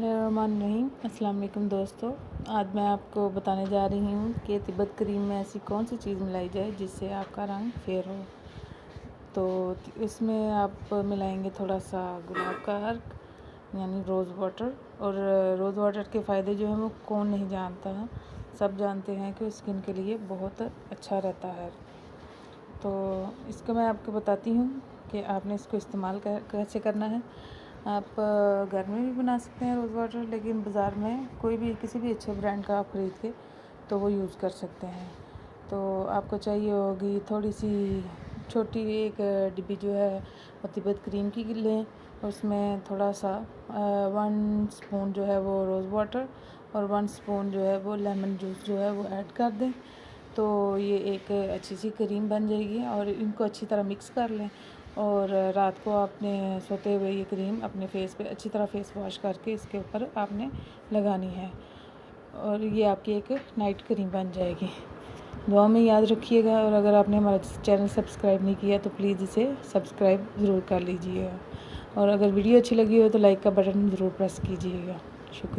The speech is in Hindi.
बिस्मिल्लाहिर्रहमानिर्रहीम। अस्सलाम वालेकुम दोस्तों, आज मैं आपको बताने जा रही हूँ कि तिब्बत क्रीम में ऐसी कौन सी चीज़ मिलाई जाए जिससे आपका रंग फेयर हो। तो इसमें आप मिलाएंगे थोड़ा सा गुलाब का अर्क यानी रोज़ वाटर। और रोज़ वाटर के फ़ायदे जो हैं वो कौन नहीं जानता है, सब जानते हैं कि स्किन के लिए बहुत अच्छा रहता है। तो इसको मैं आपको बताती हूँ कि आपने इसको इस्तेमाल कैसे करना है। आप घर में भी बना सकते हैं रोज़ वाटर, लेकिन बाज़ार में कोई भी किसी भी अच्छे ब्रांड का आप ख़रीद के तो वो यूज़ कर सकते हैं। तो आपको चाहिए होगी थोड़ी सी छोटी एक डिब्बी जो है वो तिब्बत क्रीम की लें। उसमें थोड़ा सा 1 स्पून जो है वो रोज़ वाटर और 1 स्पून जो है वो लेमन जूस जो है वो ऐड कर दें। तो ये एक अच्छी सी क्रीम बन जाएगी और इनको अच्छी तरह मिक्स कर लें। और रात को आपने सोते हुए ये क्रीम अपने फेस पे अच्छी तरह फेस वॉश करके इसके ऊपर आपने लगानी है और ये आपकी एक नाइट क्रीम बन जाएगी। दुआ में याद रखिएगा, और अगर आपने हमारा चैनल सब्सक्राइब नहीं किया तो प्लीज़ इसे सब्सक्राइब ज़रूर कर लीजिएगा, और अगर वीडियो अच्छी लगी हो तो लाइक का बटन ज़रूर प्रेस कीजिएगा। शुक्रिया।